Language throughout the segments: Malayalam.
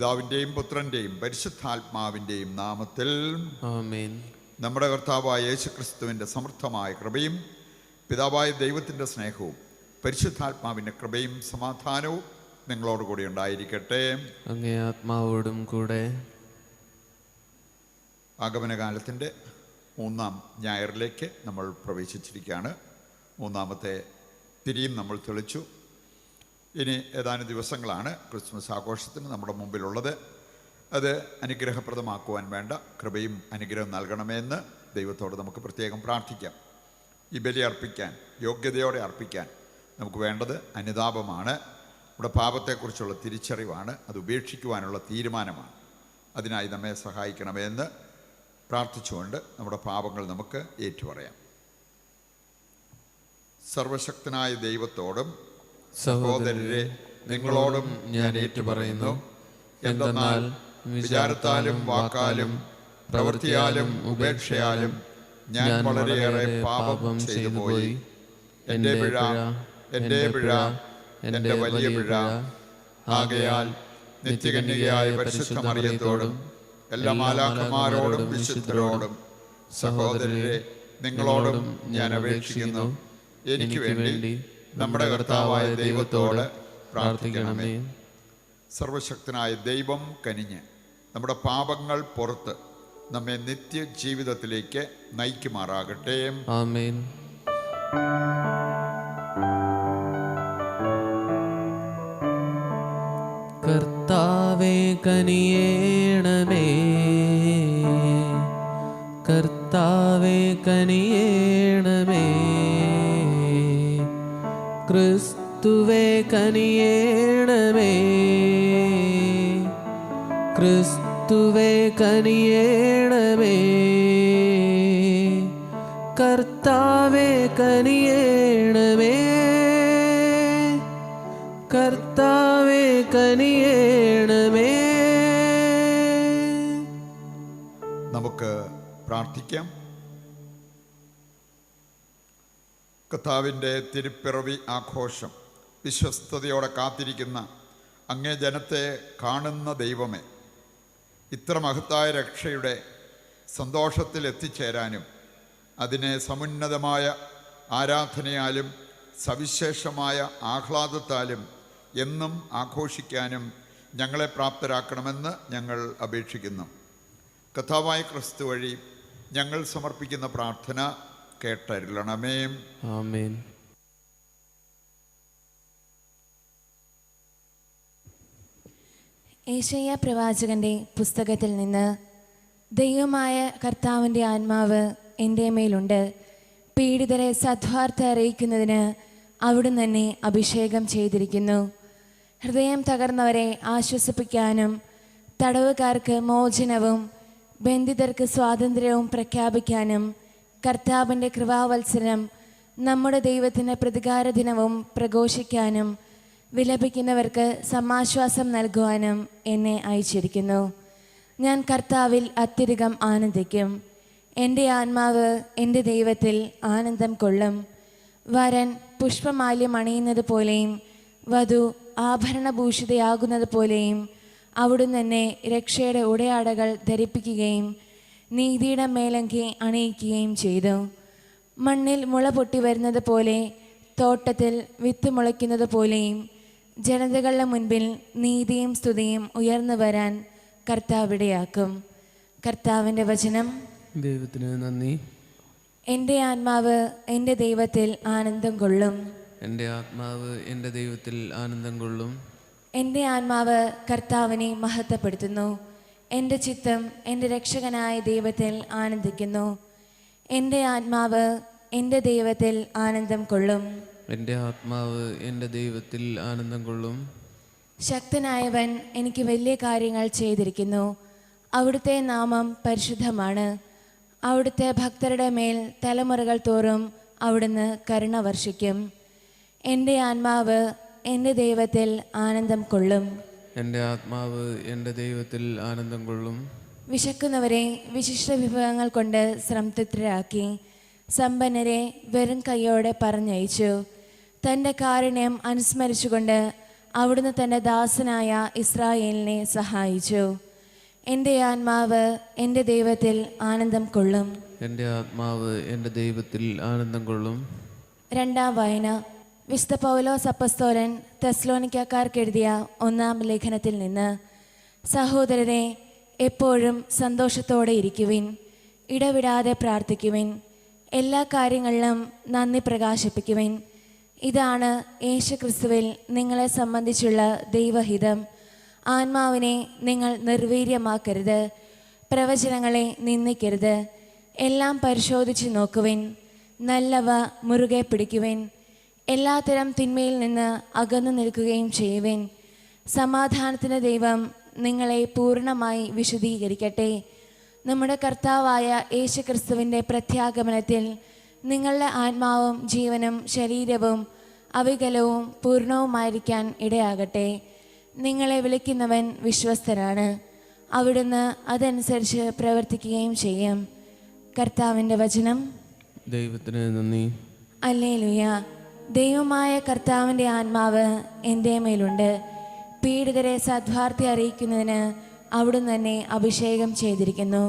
പിതാവിൻ്റെയും പുത്രൻ്റെയും പരിശുദ്ധാത്മാവിൻ്റെയും നാമത്തിൽ ആമേൻ. നമ്മുടെ കർത്താവായ യേശുക്രിസ്തുവിൻ്റെ സമൃദ്ധമായ കൃപയും പിതാവായ ദൈവത്തിൻ്റെ സ്നേഹവും പരിശുദ്ധാത്മാവിൻ്റെ കൃപയും സമാധാനവും നിങ്ങളോടുകൂടി ഉണ്ടായിരിക്കട്ടെ. അങ്ങേ ആത്മാവോടും കൂടെ. ആഗമനകാലത്തിൻ്റെ 3-ാം ഞായറിലേക്ക് നമ്മൾ പ്രവേശിച്ചിരിക്കുകയാണ്. 3-ാമത്തെ തിരിയും നമ്മൾ തെളിച്ചു. ഇനി ഏതാനും ദിവസങ്ങളാണ് ക്രിസ്മസ് ആഘോഷത്തിന് നമ്മുടെ മുമ്പിലുള്ളത്. അത് അനുഗ്രഹപ്രദമാക്കുവാൻ വേണ്ട കൃപയും അനുഗ്രഹം നൽകണമെന്ന് ദൈവത്തോട് നമുക്ക് പ്രത്യേകം പ്രാർത്ഥിക്കാം. ഈ ബലി അർപ്പിക്കാൻ, യോഗ്യതയോടെ അർപ്പിക്കാൻ നമുക്ക് വേണ്ടത് അനുതാപമാണ്. നമ്മുടെ പാപത്തെക്കുറിച്ചുള്ള തിരിച്ചറിവാണ്. അത് ഉപേക്ഷിക്കുവാനുള്ള തീരുമാനമാണ്. അതിനായി നമ്മെ സഹായിക്കണമെന്ന് പ്രാർത്ഥിച്ചുകൊണ്ട് നമ്മുടെ പാപങ്ങൾ നമുക്ക് ഏറ്റുപറയാം. സർവശക്തനായ ദൈവത്തോടും സഹോദരരെ നിങ്ങളോടും ഞാൻ ഏറ്റുപറയുന്നു. എന്തെന്നാൽ വിചാരത്താലും വാക്കാലും പ്രവൃത്തിയാലും ഉപേക്ഷയാലും ഞാൻ വളരെയേറെ പാപം ചെയ്തുപോയി. എൻ്റെ പിഴ, എൻ്റെ വലിയ പിഴ. ആകയാൽ നിത്യകന്യകയായ പരിശുദ്ധ മറിയത്തോടും എല്ലാ മാലാഖമാരോടും വിശുദ്ധരോടും സഹോദരരെ നിങ്ങളോടും ഞാൻ അപേക്ഷിക്കുന്നു, എനിക്ക് വേണ്ടി നമ്മുടെ കർത്താവായ ദൈവത്തോട് പ്രാർത്ഥിക്കണമേ. സർവശക്തനായ ദൈവം കനിഞ്ഞ് നമ്മുടെ പാപങ്ങൾ പുറത്ത് നമ്മെ നിത്യജീവിതത്തിലേക്ക് നയിക്കുമാറാകട്ടെ. ആമേൻ. കർത്താവേ കനിയേണമേ, കർത്താവേ കനിയേണമേ, ക്രിസ്തുവേ കനിയേണമേ, ക്രിസ്തുവേ കനിയേണമേ, കർത്താവേ കനിയേണമേ, കർത്താവേ കനിയേണമേ. നമുക്ക് പ്രാർത്ഥിക്കാം. കർത്താവിൻ്റെ തിരുപ്പിറവി ആഘോഷം വിശ്വസ്തയോടെ കാത്തിരിക്കുന്ന അങ്ങേ ജനത്തെ കാണുന്ന ദൈവമേ, ഇത്ര മഹത്തായ രക്ഷയുടെ സന്തോഷത്തിൽ എത്തിച്ചേരാനും അതിനെ സമുന്നതമായ ആരാധനയാലും സവിശേഷമായ ആഹ്ലാദത്താലും എന്നും ആഘോഷിക്കാനും ഞങ്ങളെ പ്രാപ്തരാക്കണമെന്ന് ഞങ്ങൾ അപേക്ഷിക്കുന്നു. കർത്താവായ ക്രിസ്തു വഴി ഞങ്ങൾ സമർപ്പിക്കുന്ന പ്രാർത്ഥന കേട്ടരുളണമേ. ആമേൻ. ഏശയ്യാ പ്രവാചകന്റെ പുസ്തകത്തിൽ നിന്ന്, ദൈവമായ കർത്താവിൻ്റെ ആത്മാവ് എൻ്റെ മേലുണ്ട്, പീഡിതരെ സദ്വാർത്ത അറിയിക്കുന്നതിന് അവിടുന്ന് എന്നെ അഭിഷേകം ചെയ്തിരിക്കുന്നു. ഹൃദയം തകർന്നവരെ ആശ്വസിപ്പിക്കാനും തടവുകാർക്ക് മോചനവും ബന്ധിതർക്ക് സ്വാതന്ത്ര്യവും പ്രഖ്യാപിക്കാനും കർത്താവിൻ്റെ കൃപാവത്സരം നമ്മുടെ ദൈവത്തിൻ്റെ പ്രതികാര ദിനവും പ്രഘോഷിക്കാനും വിലപിക്കുന്നവർക്ക് സമാശ്വാസം നൽകുവാനും എന്നെ അയച്ചിരിക്കുന്നു. ഞാൻ കർത്താവിൽ അത്യധികം ആനന്ദിക്കും. എൻ്റെ ആത്മാവ് എൻ്റെ ദൈവത്തിൽ ആനന്ദം കൊള്ളും. വരൻ പുഷ്പമാല്യം അണിയുന്നത് പോലെയും വധു ആഭരണഭൂഷിതയാകുന്നത് പോലെയും അവിടുന്ന് എന്നെ രക്ഷയുടെ ഉടയാടകൾ ധരിപ്പിക്കുകയും നീതിയുടെ മേലങ്കി അണിയിക്കുകയും ചെയ്തു. മണ്ണിൽ മുള പൊട്ടി വരുന്നത് പോലെ, തോട്ടത്തിൽ വിത്ത് മുളയ്ക്കുന്നത് പോലെയും ജനതകളുടെ മുൻപിൽ നീതിയും സ്തുതിയും ഉയർന്നു വരാൻ കർത്താവിടെയാക്കും. കർത്താവിൻ്റെ വചനം. ദൈവത്തിന് നന്ദി. എൻ്റെ ആത്മാവ് എൻ്റെ ദൈവത്തിൽ ആനന്ദം കൊള്ളും. എൻ്റെ ആത്മാവ് എൻ്റെ ദൈവത്തിൽ ആനന്ദം കൊള്ളും. എൻ്റെ ആത്മാവ് കർത്താവിനെ മഹത്വപ്പെടുത്തുന്നു. എൻ്റെ ചിത്തം എൻ്റെ രക്ഷകനായ ദൈവത്തിൽ ആനന്ദിക്കുന്നു. എൻ്റെ ആത്മാവ് എൻ്റെ ദൈവത്തിൽ ആനന്ദം കൊള്ളും. എൻ്റെ ആത്മാവ് എൻ്റെ ദൈവത്തിൽ ആനന്ദം കൊള്ളും. ശക്തനായവൻ എനിക്ക് വലിയ കാര്യങ്ങൾ ചെയ്തിരിക്കുന്നു. അവിടുത്തെ നാമം പരിശുദ്ധമാണ്. അവിടുത്തെ ഭക്തരുടെ മേൽ തലമുറകൾ തോറും അവിടുന്ന് കരുണ വർഷിക്കും. എൻ്റെ ആത്മാവ് എൻ്റെ ദൈവത്തിൽ ആനന്ദം കൊള്ളും. എൻ്റെ ആത്മാവ് എൻ്റെ ദൈവത്തിൽ ആനന്ദം കൊള്ളും. വിശക്കുന്നവരെ വിശിഷ്ട വിഭവങ്ങൾ കൊണ്ട് സംതൃപ്തരാക്കി സമ്പന്നരെ വെറും കൈയോടെ പറഞ്ഞയച്ചു. തൻ്റെ കാരുണ്യം അനുസ്മരിച്ചുകൊണ്ട് അവിടുന്ന് തൻ്റെ ദാസനായ ഇസ്രായേലിനെ സഹായിച്ചു. എൻ്റെ ആത്മാവ് എൻ്റെ ദൈവത്തിൽ ആനന്ദം കൊള്ളും. എൻ്റെ ആത്മാവ് എൻ്റെ ദൈവത്തിൽ ആനന്ദം കൊള്ളും. രണ്ടാം വായന. വിശുദ്ധ പൗലോസ് അപ്പസ്തോലൻ തെസ്സലോനിക്കക്കാർക്ക് എഴുതിയ 1-ാം ലേഖനത്തിൽ നിന്ന്. സഹോദരരെ, എപ്പോഴും സന്തോഷത്തോടെ ഇരിക്കുവിൻ, ഇടവിടാതെ പ്രാർത്ഥിക്കുവിൻ, എല്ലാ കാര്യങ്ങളിലും നന്ദി പ്രകാശിപ്പിക്കുവിൻ. ഇതാണ് യേശുക്രിസ്തുവിൽ നിങ്ങളെ സംബന്ധിച്ചുള്ള ദൈവഹിതം. ആത്മാവിനെ നിങ്ങൾ നിർവീര്യമാക്കരുത്, പ്രവചനങ്ങളെ നിന്ദിക്കരുത്. എല്ലാം പരിശോധിച്ച് നോക്കുവിൻ, നല്ലവ മുറുകെ പിടിക്കുവിൻ, എല്ലാത്തരം തിന്മയിൽ നിന്ന് അകന്നു നിൽക്കുകയും ചെയ്യുവിൻ. സമാധാനത്തിൻ്റെ ദൈവം നിങ്ങളെ പൂർണ്ണമായി വിശദീകരിക്കട്ടെ. നമ്മുടെ കർത്താവായ യേശുക്രിസ്തുവിൻ്റെ പ്രത്യാഗമനത്തിൽ നിങ്ങളുടെ ആത്മാവും ജീവനും ശരീരവും അവികലവും പൂർണ്ണവുമായിരിക്കാൻ ഇടയാകട്ടെ. നിങ്ങളെ വിളിക്കുന്നവൻ വിശ്വസ്തനാണ്, അവിടുന്ന് അതനുസരിച്ച് പ്രവർത്തിക്കുകയും ചെയ്യും. കർത്താവിൻ്റെ വചനം. ദൈവത്തിന് നന്ദി. ഹല്ലേലൂയ. ദൈവമായ കർത്താവിൻ്റെ ആത്മാവ് എൻ്റെ മേലുണ്ട്. പീഡിതരെ സദ്വാർത്ത അറിയിക്കുന്നതിന് അവിടുന്ന് തന്നെ അഭിഷേകം ചെയ്തിരിക്കുന്നു.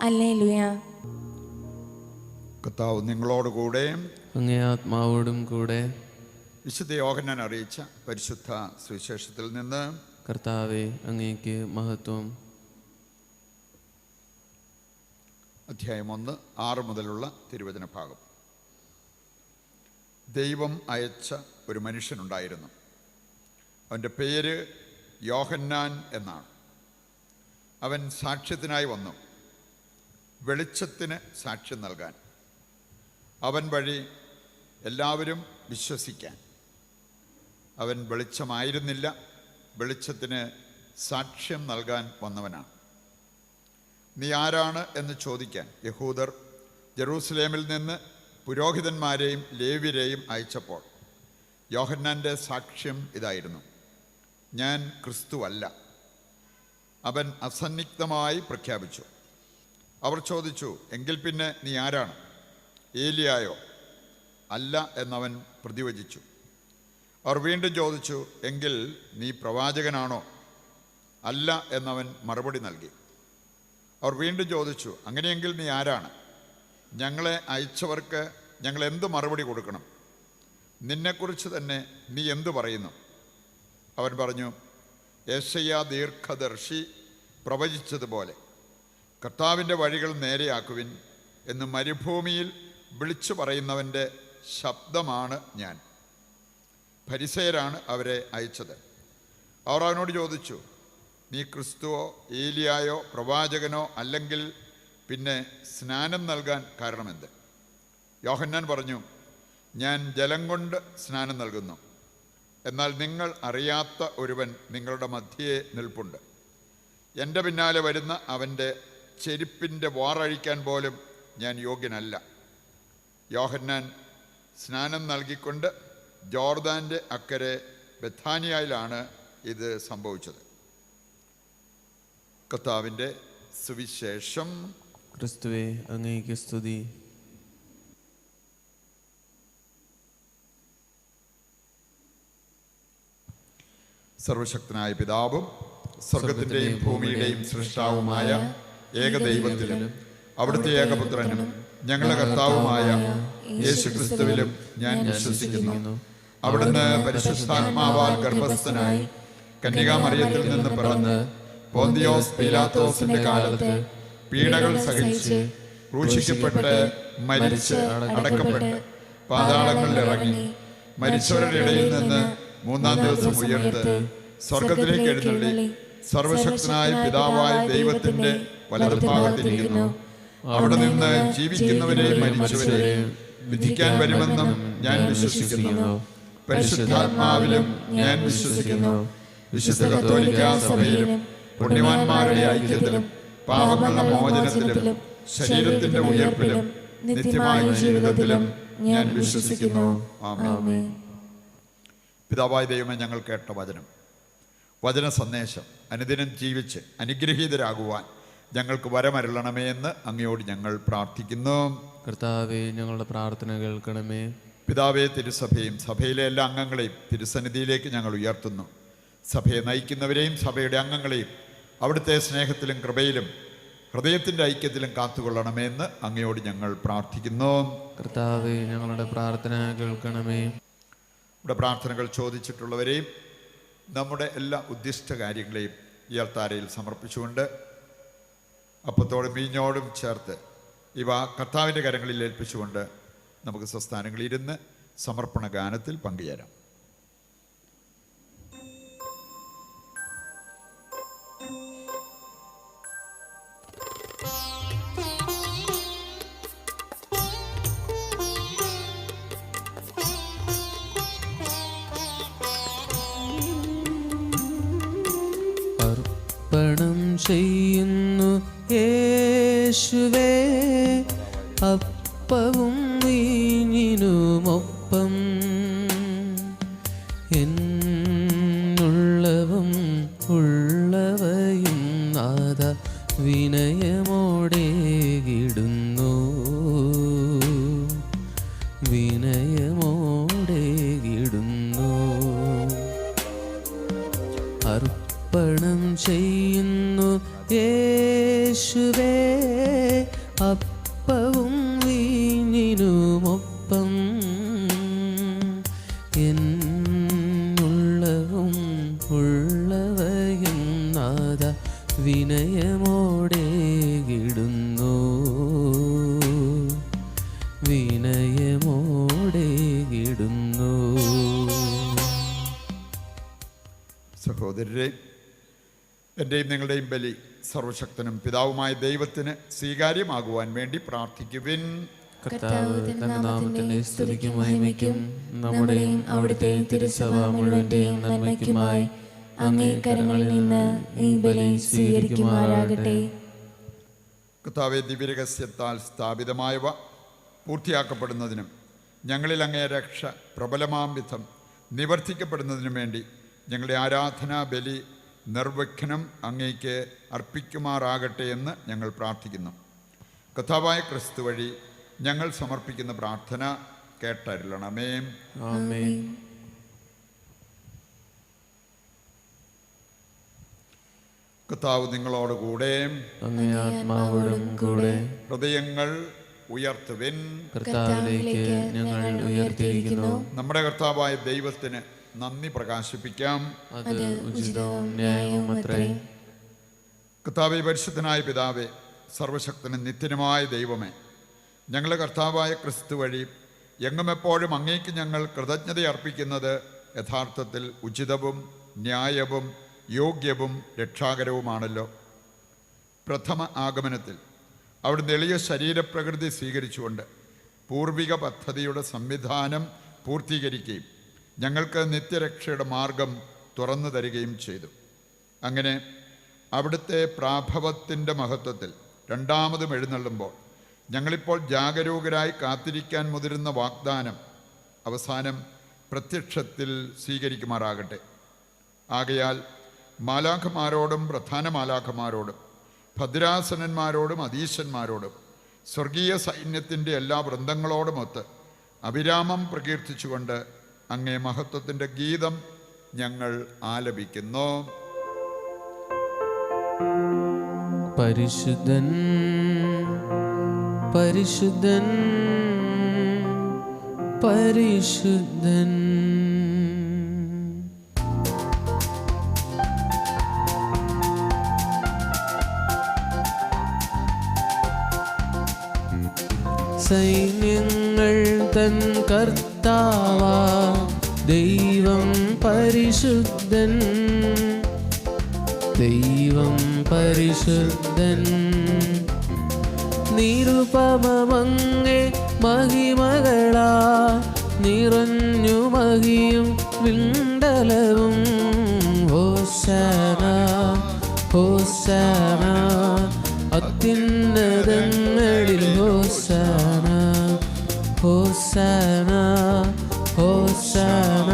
ഹല്ലേലൂയ. കർത്താവ് നിങ്ങളോടുകൂടെ അങ്ങേ ആത്മാവോടും കൂടെ. വിശുദ്ധ യോഹന്നാൻ അറിയിച്ച പരിശുദ്ധ സുവിശേഷത്തിൽ നിന്ന്. കർത്താവെ, അങ്ങേക്ക് മഹത്വം. അധ്യായം 1, 6 മുതലുള്ള തിരുവചന ഭാഗം. ദൈവം അയച്ച ഒരു മനുഷ്യനുണ്ടായിരുന്നു. അവൻ്റെ പേര് യോഹന്നാൻ എന്നാണ്. അവൻ സാക്ഷ്യത്തിനായി വന്നു, വെളിച്ചത്തിന് സാക്ഷ്യം നൽകാൻ, അവൻ വഴി എല്ലാവരും വിശ്വസിക്കാൻ. അവൻ വെളിച്ചമായിരുന്നില്ല, വെളിച്ചത്തിന് സാക്ഷ്യം നൽകാൻ വന്നവനാണ്. നീ ആരാണ് എന്ന് ചോദിക്കാൻ യഹൂദർ ജെറൂസലേമിൽ നിന്ന് പുരോഹിതന്മാരെയും ലേവ്യരെയും അയച്ചപ്പോൾ യോഹന്നാൻ്റെ സാക്ഷ്യം ഇതായിരുന്നു: ഞാൻ ക്രിസ്തുവല്ല. അവൻ അസന്നിഗ്ധമായി പ്രഖ്യാപിച്ചു. അവർ ചോദിച്ചു, എങ്കിൽ പിന്നെ നീ ആരാണ്? ഏലിയായോ? അല്ല എന്നവൻ പ്രതിവചിച്ചു. അവർ വീണ്ടും ചോദിച്ചു, എങ്കിൽ നീ പ്രവാചകനാണോ? അല്ല എന്നവൻ മറുപടി നൽകി. അവർ വീണ്ടും ചോദിച്ചു, അങ്ങനെയെങ്കിൽ നീ ആരാണ്? ഞങ്ങളെ അയച്ചവർക്ക് ഞങ്ങൾ എന്ത് മറുപടി കൊടുക്കണം? നിന്നെക്കുറിച്ച് തന്നെ നീ എന്തു പറയുന്നു? അവൻ പറഞ്ഞു, യെശയ്യാ ദീർഘദർശി പ്രവചിച്ചതുപോലെ കർത്താവിൻ്റെ വഴികൾ നേരെയാക്കുവിൻ എന്ന് മരുഭൂമിയിൽ വിളിച്ചു പറയുന്നവൻ്റെ ശബ്ദമാണ് ഞാൻ. ഫരിസേയരാണ് അവരെ അയച്ചത്. അവർ അവനോട് ചോദിച്ചു, നീ ക്രിസ്തുവോ ഏലിയായോ പ്രവാചകനോ അല്ലെങ്കിൽ പിന്നെ സ്നാനം നൽകാൻ കാരണമെന്ത്? യോഹന്നാൻ പറഞ്ഞു, ഞാൻ ജലം കൊണ്ട് സ്നാനം നൽകുന്നു, എന്നാൽ നിങ്ങൾ അറിയാത്ത ഒരുവൻ നിങ്ങളുടെ മധ്യേ നിൽപ്പുണ്ട്. എൻ്റെ പിന്നാലെ വരുന്ന അവൻ്റെ ചെരുപ്പിൻ്റെ വാറഴിക്കാൻ പോലും ഞാൻ യോഗ്യനല്ല. യോഹന്നാൻ സ്നാനം നൽകിക്കൊണ്ട് ജോർദാൻ്റെ അക്കരെ ബെഥാനിയയിലാണ് ഇത് സംഭവിച്ചത്. കർത്താവിൻ്റെ സുവിശേഷം. ക്രിസ്തുവേ, അങ്ങേക്ക് സ്തുതി. സർവശക്തനായ പിതാവും സ്വർഗത്തിൻ്റെയും ഭൂമിയുടെയും സൃഷ്ടാവുമായ ഏകദൈവത്തിലും അവിടുത്തെ ഏകപുത്രനും ഞങ്ങളുടെ കർത്താവുമായ യേശുക്രിസ്തുവിലും ഞാൻ വിശ്വസിക്കുന്നു. അവിടുന്ന് പരിശുദ്ധാത്മാവാൽ ഗർഭസ്ഥനായി കന്യകാമറിയത്തിൽ നിന്ന് പിറന്ന് പോന്തിയോസ് പീലാത്തോസിന്റെ കാലത്ത് പീഡകൾ സഹിച്ച് ക്രൂശിക്കപ്പെട്ട് മരിച്ച് അടക്കപ്പെട്ട് പാതാളങ്ങളിൽ ഇറങ്ങി മരിച്ചവരുടെ ഇടയിൽ നിന്ന് 3-ാം ദിവസം ഉയർത്ത് സ്വർഗത്തിലേക്ക് എഴുന്നള്ളി സർവശക്തനായ പിതാവായ ദൈവത്തിന്റെ വലതുഭാഗത്തിരിക്കുന്നു. അവിടെ നിന്ന് ജീവിക്കുന്നവരെയും മരിച്ചവരെയും വിധിക്കാൻ വരുമെന്നും ഞാൻ വിശ്വസിക്കുന്നു. പരിശുദ്ധാത്മാവിലും ഞാൻ വിശ്വസിക്കുന്നു. വിശുദ്ധ കത്തോലിക്കാ സഭയിലും പുണ്യവാന്മാരുടെ ഐക്യത്തിലും പാപങ്ങളുടെ മോചനത്തിലും ശരീരത്തിന്റെ ഉയർപ്പിലും നിത്യമായ ജീവിതത്തിലും ഞാൻ വിശ്വസിക്കുന്നു. ആമേൻ. പിതാവായ ദൈവമേ, ഞങ്ങൾ കേട്ട വചന സന്ദേശം അനുദിനം ജീവിച്ച് അനുഗ്രഹീതരാകുവാൻ ഞങ്ങൾക്ക് വരമരുളണമേ എന്ന് അങ്ങയോട് ഞങ്ങൾ പ്രാർത്ഥിക്കുന്നു. കർത്താവേ, ഞങ്ങളുടെ പ്രാർത്ഥന കേൾക്കണമേ. പിതാവേ, തിരുസഭയും സഭയിലെ എല്ലാ അംഗങ്ങളെയും തിരുസന്നിധിയിലേക്ക് ഞങ്ങൾ ഉയർത്തുന്നു. സഭയെ നയിക്കുന്നവരെയും സഭയുടെ അംഗങ്ങളെയും അവിടുത്തെ സ്നേഹത്തിലും കൃപയിലും ഹൃദയത്തിൻ്റെ ഐക്യത്തിലും കാത്തുകൊള്ളണമെന്ന് അങ്ങയോട് ഞങ്ങൾ പ്രാർത്ഥിക്കുന്നു. കർത്താവേ, ഞങ്ങളുടെ പ്രാർത്ഥന കേൾക്കണമേ. ഇവിടെ പ്രാർത്ഥനകൾ ചോദിച്ചിട്ടുള്ളവരെയും നമ്മുടെ എല്ലാ ഉദ്ദിഷ്ട കാര്യങ്ങളെയും ഈ അൾത്താരയിൽ സമർപ്പിച്ചുകൊണ്ട് അപ്പത്തോടും വീഞ്ഞോടും ചേർത്ത് ഇവ കർത്താവിൻ്റെ കരങ്ങളിൽ ഏൽപ്പിച്ചുകൊണ്ട് നമുക്ക് സ്വസ്ഥാനങ്ങളിലിരുന്ന് സമർപ്പണ ഗാനത്തിൽ പങ്കുചേരാം. അർപ്പണം ചെയ്യുന്നു യേശുവേ, അപ്പവും വീഞ്ഞിനുമൊപ്പം എന്നുള്ളവും ഉള്ളവയും നാഥ വിനയമോടെകിടുന്നു, വിനയമോടെകിടുന്നു. അർപ്പണം ചെയ്യുന്നു യേശുവേ, അപ്പവും വീഞ്ഞിനുമൊപ്പം എന്നുള്ളവും ഉള്ളവയും നാഥ വിനയമോടെകിടുന്നു, വിനയമോടെകിടുന്നു. സഹോദരരെ, എൻ്റെയും നിങ്ങളുടെയും ബലി സർവശക്തനും പിതാവുമായ ദൈവത്തിന് സ്വീകാര്യമാകുവാൻ വേണ്ടി പ്രാർത്ഥിക്കുവിൻ. കർത്താവ് തന്റെ നാമത്തിന്റെ സ്തുതിക്കും മഹിമയ്ക്കും നമ്മുടെയും അവിടുത്തെ തിരുസഭ മുഴുവന്റെയും നന്മയ്ക്കുമായി അങ്ങേ കരങ്ങളിൽ നിന്ന് ഈ ബലി സ്വീകരിക്കുമാറാകട്ടെ. കർത്താവെ, ദിവ്യരഹസ്യത്താൽ സ്ഥാപിതമായവ പൂർത്തിയാക്കപ്പെടുന്നതിനും ഞങ്ങളിൽ അങ്ങേ രക്ഷ പ്രബലമാം വിധം നിവർത്തിക്കപ്പെടുന്നതിനും വേണ്ടി ഞങ്ങളുടെ ആരാധനാ ബലി നിർവിഘ്നം അങ്ങേക്ക് അർപ്പിക്കുമാറാകട്ടെ എന്ന് ഞങ്ങൾ പ്രാർത്ഥിക്കുന്നു. കർത്താവായ ക്രിസ്തു വഴി ഞങ്ങൾ സമർപ്പിക്കുന്ന പ്രാർത്ഥന കേട്ടരുളണമേ. ആമേൻ. കർത്താവ് നിങ്ങളോടുകൂടെ, അങ്ങേ ആത്മാവോടും കൂടെ. ഹൃദയങ്ങൾ ഉയർത്തുവിൻ. കർത്താവിലേക്ക് ഞങ്ങൾ ഉയർത്തിയിരിക്കുന്നു. നമ്മുടെ കർത്താവായ ദൈവത്തിന് നന്ദി പ്രകാശിപ്പിക്കാം. അത് ഉചിതവും ന്യായവും അത്രേ. കർത്താവേ, പരിശുദ്ധനായ പിതാവേ, സർവശക്തനും നിത്യനുമായ ദൈവമേ, ഞങ്ങളുടെ കർത്താവായ ക്രിസ്തു വഴി എങ്ങും എപ്പോഴും അങ്ങേക്ക് ഞങ്ങൾ കൃതജ്ഞത അർപ്പിക്കുന്നത് യഥാർത്ഥത്തിൽ ഉചിതവും ന്യായവും യോഗ്യവും രക്ഷാകരവുമാണല്ലോ. പ്രഥമ ആഗമനത്തിൽ അവിടുന്ന് എളിയ ശരീരപ്രകൃതി സ്വീകരിച്ചുകൊണ്ട് പൂർവിക പദ്ധതിയുടെ സംവിധാനം പൂർത്തീകരിക്കുകയും ഞങ്ങൾക്ക് നിത്യരക്ഷയുടെ മാർഗം തുറന്നു തരികയും ചെയ്തു. അങ്ങനെ അവിടുത്തെ പ്രാഭവത്തിൻ്റെ മഹത്വത്തിൽ രണ്ടാമതും എഴുന്നള്ളുമ്പോൾ ഞങ്ങളിപ്പോൾ ജാഗരൂകരായി കാത്തിരിക്കാൻ മുതിരുന്ന വാഗ്ദാനം അവസാനം പ്രത്യക്ഷത്തിൽ സ്വീകരിക്കുമാറാകട്ടെ. ആകയാൽ മാലാഖമാരോടും പ്രധാന മാലാഖമാരോടും ഭദ്രാസനന്മാരോടും അധീശന്മാരോടും സ്വർഗീയ സൈന്യത്തിൻ്റെ എല്ലാ വൃന്ദങ്ങളോടുമൊത്ത് അവിരാമം പ്രകീർത്തിച്ചുകൊണ്ട് അങ്ങേ മഹത്വത്തിൻ്റെ ഗീതം ഞങ്ങൾ ആലപിക്കുന്നു. പരിശുദ്ധൻ പരിശുദ്ധൻ പരിശുദ്ധൻ. സൈന്യങ്ങൾ തൻ കർത്താവാ ദൈവം പരിശുദ്ധൻ, ദൈവം പരിശുദ്ധൻ. നിരുപമങ്ങേ മഹിമകളാ നിറഞ്ഞു മഹിയും വിണ്ടലവും. ഹോശാന ഹോശാന അത്യുന്നതങ്ങളിൽ. ഹോശാന ഹോശാന ഹോശാന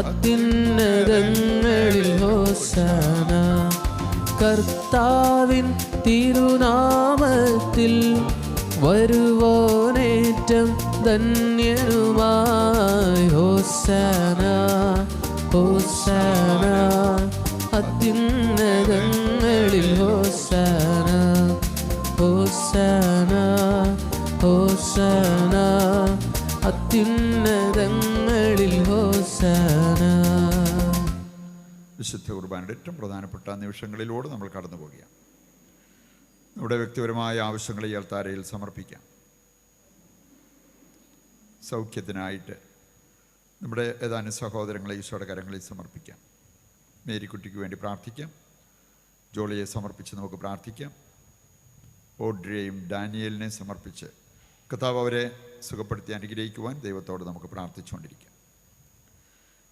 അത്യുന്നതങ്ങളിൽ. ഹോശാന. കർത്താവിൻ തിരുനാമത്തിൽ വരുവോനേറ്റം ധന്യനുമായി. ഹോസാന ഹോസാന അത്യുന്നതങ്ങളിൽ. ഹോസാന ഹോസാന ഹോസാന അത്യുന്നതങ്ങളിൽ. ഹോസാന. വിശുദ്ധ കുർബാനയുടെ ഏറ്റവും പ്രധാനപ്പെട്ട നിമിഷങ്ങളിലൂടെ നമ്മൾ കടന്നു പോകുകയാണ്. നമ്മുടെ വ്യക്തിപരമായ ആവശ്യങ്ങളെ ഈ അൾത്താരയിൽ സമർപ്പിക്കാം. സൗഖ്യത്തിനായിട്ട് നമ്മുടെ ഏതാനും സഹോദരങ്ങളെ ഈശോയുടെ കരങ്ങളിൽ സമർപ്പിക്കാം. മേരിക്കുട്ടിക്ക് വേണ്ടി പ്രാർത്ഥിക്കാം. ജോളിയെ സമർപ്പിച്ച് നമുക്ക് പ്രാർത്ഥിക്കാം. ഓഡ്രിയെയും ഡാനിയലിനെയും സമർപ്പിച്ച് കർത്താവ് അവരെ സുഖപ്പെടുത്തി അനുഗ്രഹിക്കുവാൻ ദൈവത്തോട് നമുക്ക് പ്രാർത്ഥിച്ചുകൊണ്ടിരിക്കാം.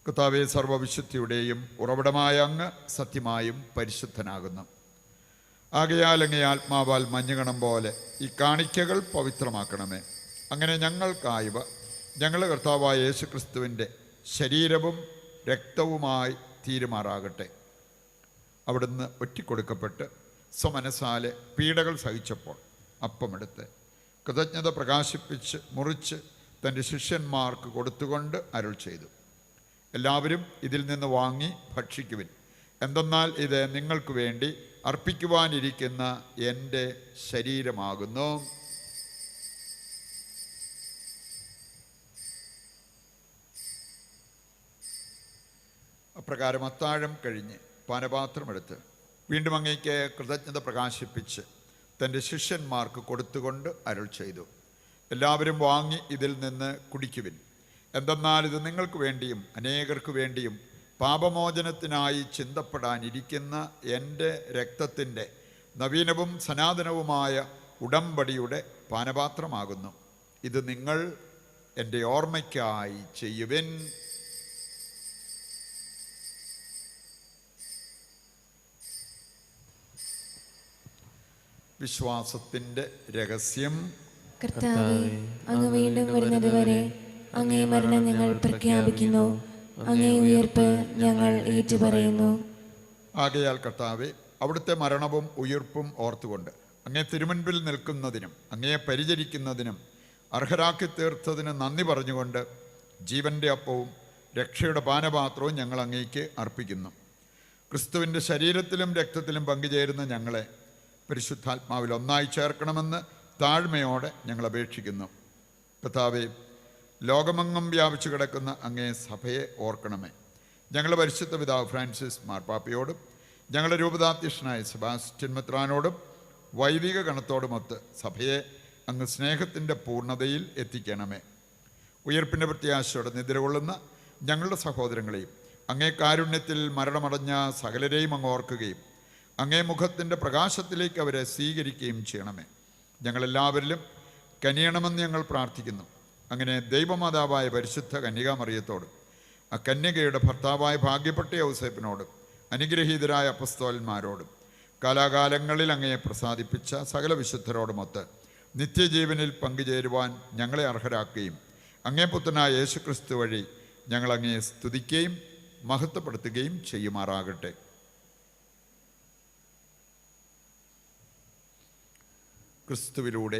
കർത്താവേ, സർവ്വവിശുദ്ധിയുടെയും ഉറവിടമായ അങ്ങ് സത്യമായും പരിശുദ്ധനാകുന്നു. ആകയാൽ അങ്ങേ ആത്മാവാൽ മഞ്ഞുകണം പോലെ ഈ കാണിക്കകൾ പവിത്രമാക്കണമേ. അങ്ങനെ ഞങ്ങൾക്കായവ ഞങ്ങളുടെ കർത്താവായ യേശുക്രിസ്തുവിൻ്റെ ശരീരവും രക്തവുമായി തീരുമാറാകട്ടെ. അവിടുന്ന് ഒറ്റിക്കൊടുക്കപ്പെട്ട് സ്വമനസാലെ പീഡകൾ സഹിച്ചപ്പോൾ അപ്പമെടുത്ത് കൃതജ്ഞത പ്രകാശിപ്പിച്ച് മുറിച്ച് തൻ്റെ ശിഷ്യന്മാർക്ക് കൊടുത്തുകൊണ്ട് അരുൾ ചെയ്തു, എല്ലാവരും ഇതിൽ നിന്ന് വാങ്ങി ഭക്ഷിക്കുവിൻ. എന്തെന്നാൽ ഇത് നിങ്ങൾക്ക് വേണ്ടി അർപ്പിക്കുവാനിരിക്കുന്ന എൻ്റെ ശരീരമാകുന്നു. അപ്രകാരം അത്താഴം കഴിഞ്ഞ് പാനപാത്രമെടുത്ത് വീണ്ടും അങ്ങേക്ക് കൃതജ്ഞത പ്രകാശിപ്പിച്ച് തൻ്റെ ശിഷ്യന്മാർക്ക് കൊടുത്തുകൊണ്ട് അരുൾ ചെയ്തു, എല്ലാവരും വാങ്ങി ഇതിൽ നിന്ന് കുടിക്കുവിൻ. എന്തെന്നാൽ ഇത് നിങ്ങൾക്ക് വേണ്ടിയും അനേകർക്ക് വേണ്ടിയും പാപമോചനത്തിനായി ചിന്തപ്പെടാനിരിക്കുന്ന എൻ്റെ രക്തത്തിൻ്റെ നവീനവും സനാതനവുമായ ഉടമ്പടിയുടെ പാനപാത്രമാകുന്നു. ഇത് നിങ്ങൾ എൻ്റെ ഓർമ്മയ്ക്കായി ചെയ്യുവിൻ. വിശ്വാസത്തിൻ്റെ രഹസ്യം. കർത്താവേ, അങ്ങ് വീണ്ടും വരുന്നത് വരെ അങ്ങേ മരണം ഞങ്ങൾ പ്രഖ്യാപിക്കുന്നു, അങ്ങേ ഉയർപ്പ് ഞങ്ങൾ ഏറ്റുപറയുന്നു. ആകയാൽ കർത്താവേ, അവിടുത്തെ മരണവും ഉയിർപ്പും ഓർത്തുകൊണ്ട് അങ്ങേ തിരുമുൻപിൽ നിൽക്കുന്നതിനും അങ്ങയെ പരിചരിക്കുന്നതിനും അർഹരാക്കി തീർത്തതിന് നന്ദി പറഞ്ഞുകൊണ്ട് ജീവൻ്റെ അപ്പവും രക്ഷയുടെ പാനപാത്രവും ഞങ്ങൾ അങ്ങേക്ക് അർപ്പിക്കുന്നു. ക്രിസ്തുവിൻ്റെ ശരീരത്തിലും രക്തത്തിലും പങ്കുചേരുന്ന ഞങ്ങളെ പരിശുദ്ധാത്മാവിൽ ഒന്നായി ചേർക്കണമെന്ന് താഴ്മയോടെ ഞങ്ങൾ അപേക്ഷിക്കുന്നു. കർത്താവേ, ലോകമെങ്ങും വ്യാപിച്ചു കിടക്കുന്ന അങ്ങേ സഭയെ ഓർക്കണമേ. ഞങ്ങളുടെ പരിശുദ്ധ പിതാവ് ഫ്രാൻസിസ് മാർപ്പാപ്പയോടും ഞങ്ങളുടെ രൂപതാധ്യക്ഷനായ സെബാസ്റ്റ്യൻ മെത്രാനോടും വൈദിക ഗണത്തോടുമൊത്ത് സഭയെ അങ്ങ് സ്നേഹത്തിൻ്റെ പൂർണ്ണതയിൽ എത്തിക്കണമേ. ഉയർപ്പിൻ്റെ പ്രത്യാശയോടെ നിദ്രകൊള്ളുന്ന ഞങ്ങളുടെ സഹോദരങ്ങളെയും അങ്ങേ കാരുണ്യത്തിൽ മരണമടഞ്ഞ സകലരെയും അങ്ങ് ഓർക്കുകയും അങ്ങേ മുഖത്തിൻ്റെ പ്രകാശത്തിലേക്ക് അവരെ സ്വീകരിക്കുകയും ചെയ്യണമേ. ഞങ്ങളെല്ലാവരിലും കനിയണമെന്ന് ഞങ്ങൾ പ്രാർത്ഥിക്കുന്നു. അങ്ങനെ ദൈവമാതാവായ പരിശുദ്ധ കന്യകാമറിയത്തോടും ആ കന്യകയുടെ ഭർത്താവായ ഭാഗ്യപ്പെട്ട ഔസേപ്പിനോടും അനുഗ്രഹീതരായ അപ്പസ്തോലന്മാരോടും കാലാകാലങ്ങളിൽ അങ്ങയെ പ്രസാദിപ്പിച്ച സകല വിശുദ്ധരോടുമൊത്ത് നിത്യജീവനിൽ പങ്കുചേരുവാൻ ഞങ്ങളെ അർഹരാക്കുകയും അങ്ങേ പുത്രനായ യേശുക്രിസ്തു വഴി ഞങ്ങൾ അങ്ങയെ സ്തുതിക്കുകയും മഹത്വപ്പെടുത്തുകയും ചെയ്യുമാറാകട്ടെ. ക്രിസ്തുവിലൂടെ,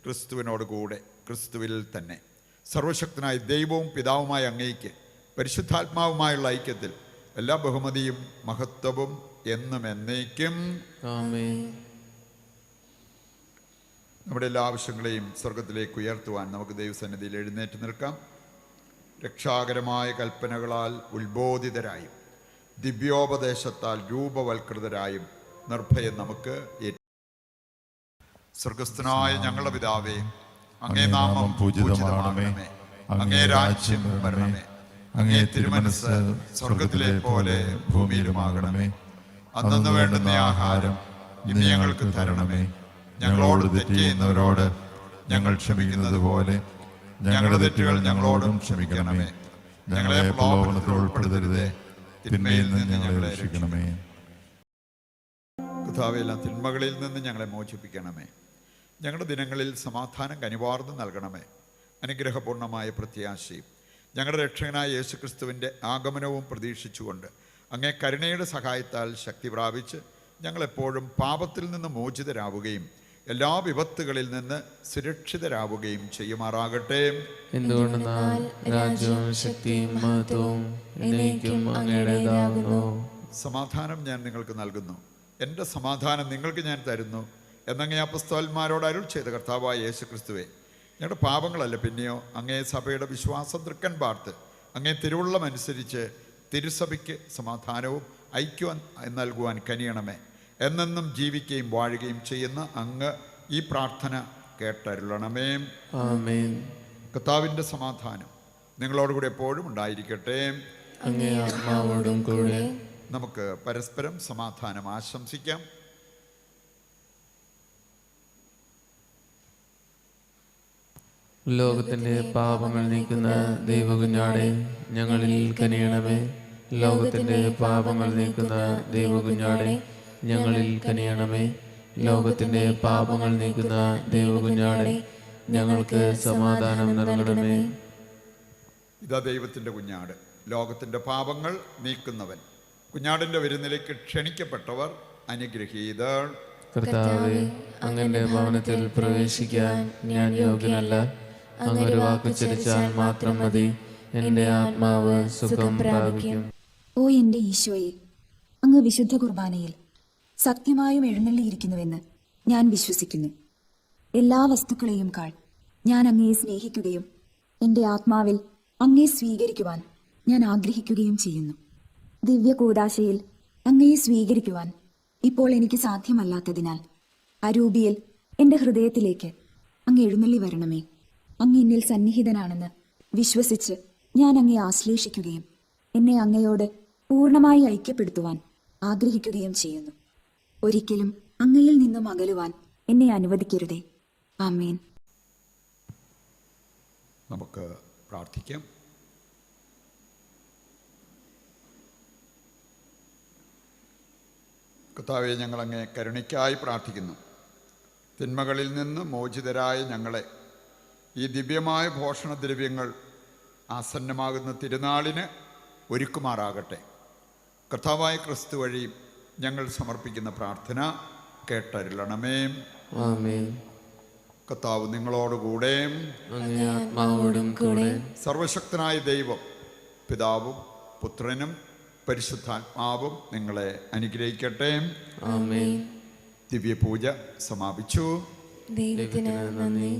ക്രിസ്തുവിനോട് കൂടെ, ക്രിസ്തുവിൽ തന്നെ സർവശക്തനായ ദൈവവും പിതാവുമായ അങ്ങേക്ക് പരിശുദ്ധാത്മാവുമായുള്ള ഐക്യത്തിൽ എല്ലാ ബഹുമതിയും മഹത്വവും എന്നും എന്നേക്കും ആമേൻ. നമ്മുടെ എല്ലാ ആവശ്യങ്ങളെയും സ്വർഗത്തിലേക്ക് ഉയർത്തുവാൻ നമുക്ക് ദൈവസന്നിധിയിൽ എഴുന്നേറ്റ് നിൽക്കാം. രക്ഷാകരമായ കൽപ്പനകളാൽ ഉത്ബോധിതരായും ദിവ്യോപദേശത്താൽ രൂപവൽകൃതരായും നിർഭയം നമുക്ക് സ്വർഗസ്ഥനായ ഞങ്ങളുടെ പിതാവേ, അങ്ങേ നാമം പൂജിതമാകണമേ, അങ്ങേ രാജ്യം വരണമേ, അങ്ങേ തിരുമനസ്സ് സ്വർഗത്തിലെ പോലെ ഭൂമിയിലുമാകണമേ. അന്നു വേണ്ടുന്ന ആഹാരം ഇന്ന് ഞങ്ങൾക്ക് തരണമേ. ഞങ്ങളോട് തെറ്റ് ചെയ്യുന്നവരോട് ഞങ്ങൾ ക്ഷമിക്കുന്നത് പോലെ ഞങ്ങളുടെ തെറ്റുകൾ ഞങ്ങളോടും ക്ഷമിക്കണമേ. ഞങ്ങളെ പ്രലോഭനത്തിൽ ഉൾപ്പെടുത്തരുതേ, തിന്മയിൽ നിന്ന് ഞങ്ങളെ രക്ഷിക്കണമേ. കർത്താവേ, എല്ലാ തിന്മകളിൽ നിന്ന് ഞങ്ങളെ മോചിപ്പിക്കണമേ. ഞങ്ങളുടെ ദിനങ്ങളിൽ സമാധാനം കനിവാർന്ന് നൽകണമേ. അനുഗ്രഹപൂർണമായ പ്രത്യാശയും ഞങ്ങളുടെ രക്ഷകനായ യേശുക്രിസ്തുവിൻ്റെ ആഗമനവും പ്രതീക്ഷിച്ചുകൊണ്ട് അങ്ങേ കരുണയുടെ സഹായത്താൽ ശക്തി പ്രാപിച്ച് ഞങ്ങളെപ്പോഴും പാപത്തിൽ നിന്ന് മോചിതരാവുകയും എല്ലാ വിപത്തുകളിൽ നിന്ന് സുരക്ഷിതരാവുകയും ചെയ്യുമാറാകട്ടെ. എന്തുകൊണ്ടെന്നാൽ രാജ്യവും ശക്തിയും മഹത്വവും എന്നേക്കും അങ്ങയുടേതാകുന്നു. സമാധാനം ഞാൻ നിങ്ങൾക്ക് നൽകുന്നു, എൻ്റെ സമാധാനം നിങ്ങൾക്ക് ഞാൻ തരുന്നു എന്നങ്ങേ അപ്പസ്തോലന്മാരോട് അരുൾ ചെയ്ത കർത്താവായ യേശു ക്രിസ്തുവേ, ഞങ്ങളുടെ പാപങ്ങളല്ല പിന്നെയോ അങ്ങേ സഭയുടെ വിശ്വാസം തൃക്കൻ പാർത്ത് അങ്ങേ തിരുവുള്ളം അനുസരിച്ച് തിരുസഭയ്ക്ക് സമാധാനവും ഐക്യവും നൽകുവാൻ കനിയണമേ. എന്നെന്നും ജീവിക്കുകയും വാഴുകയും ചെയ്യുന്ന അങ്ങ് ഈ പ്രാർത്ഥന കേട്ടരുളണമേ. ആമേൻ. കർത്താവിൻ്റെ സമാധാനം നിങ്ങളോടുകൂടി എപ്പോഴും ഉണ്ടായിരിക്കട്ടെ. അങ്ങേ ആത്മാവോടും കൂടെ. നമുക്ക് പരസ്പരം സമാധാനം ആശംസിക്കാം. ലോകത്തിന്റെ പാപങ്ങൾ നീക്കുന്ന ദൈവകുഞ്ഞാടെ ഞങ്ങളിൽ കനിയണമേ. ലോകത്തിന്റെ പാപങ്ങൾ നീക്കുന്ന ദൈവകുഞ്ഞാടെ ഞങ്ങളിൽ കനിയണമേ. ലോകത്തിന്റെ പാപങ്ങൾ നീക്കുന്ന ദൈവകുഞ്ഞാടെ ഞങ്ങൾക്ക് സമാധാനം നൽകണമേ. ഇതാ ദൈവത്തിൻ്റെ കുഞ്ഞാട്, ലോകത്തിൻ്റെ പാപങ്ങൾ നീക്കുന്നവൻ. കുഞ്ഞാടിൻ്റെ വിരുന്നിലേക്ക് ക്ഷണിക്കപ്പെട്ടവർ അനുഗ്രഹീതർ. കർത്താവേ, അങ്ങന്റെ ഭവനത്തിൽ പ്രവേശിക്കാൻ ഞാൻ യോഗ്യനല്ല. അങ്ങൊരു വാക്കുച്ചരിച്ചാൽ മാത്രം മതി, എൻ്റെ ആത്മാവ് സുഖം പ്രാപിക്കും. ഓ എൻ്റെ ഈശോയെ, അങ്ങ് വിശുദ്ധ കുർബാനയിൽ സത്യമായും എഴുന്നള്ളിയിരിക്കുന്നുവെന്ന് ഞാൻ വിശ്വസിക്കുന്നു. എല്ലാ വസ്തുക്കളെയും കാൾ ഞാൻ അങ്ങയെ സ്നേഹിക്കുകയും എൻ്റെ ആത്മാവിൽ അങ്ങയെ സ്വീകരിക്കുവാൻ ഞാൻ ആഗ്രഹിക്കുകയും ചെയ്യുന്നു. ദിവ്യ കൂദാശയിൽ അങ്ങയെ സ്വീകരിക്കുവാൻ ഇപ്പോൾ എനിക്ക് സാധ്യമല്ലാത്തതിനാൽ അരൂപിയിൽ എൻ്റെ ഹൃദയത്തിലേക്ക് അങ്ങ് എഴുന്നള്ളി വരണമേ. അങ്ങ് എന്നിൽ സന്നിഹിതനാണെന്ന് വിശ്വസിച്ച് ഞാൻ അങ്ങയെ ആശ്ലേഷിക്കുകയും എന്നെ അങ്ങയോട് പൂർണ്ണമായി ഐക്യപ്പെടുത്തുവാൻ ആഗ്രഹിക്കുകയും ചെയ്യുന്നു. ഒരിക്കലും അങ്ങയിൽ നിന്നും അകലുവാൻ എന്നെ അനുവദിക്കരുതേ. ആമേൻ. നമുക്ക് പ്രാർത്ഥിക്കാം. കർത്താവേ, ഞങ്ങളങ്ങേ കരുണയ്ക്കായി പ്രാർത്ഥിക്കുന്നു. തിന്മകളിൽ നിന്ന് മോചിതരായ ഞങ്ങളെ ഈ ദിവ്യമായ ഭോഷണദ്രവ്യങ്ങൾ ആസന്നമാകുന്ന തിരുനാളിന് ഒരുക്കുമാറാകട്ടെ. കർത്താവായ ക്രിസ്തു വഴി ഞങ്ങൾ സമർപ്പിക്കുന്ന പ്രാർത്ഥന കേട്ടരുളണമേ. ആമേൻ. കർത്താവ് നിങ്ങളോടുകൂടെ. അങ്ങേ ആത്മാവോടും കൂടെ. സർവശക്തനായ ദൈവം പിതാവും പുത്രനും പരിശുദ്ധാത്മാവും നിങ്ങളെ അനുഗ്രഹിക്കട്ടെ. ആമേൻ. ദിവ്യപൂജ സമാപിച്ചു. ദൈവത്തിന് നന്ദി.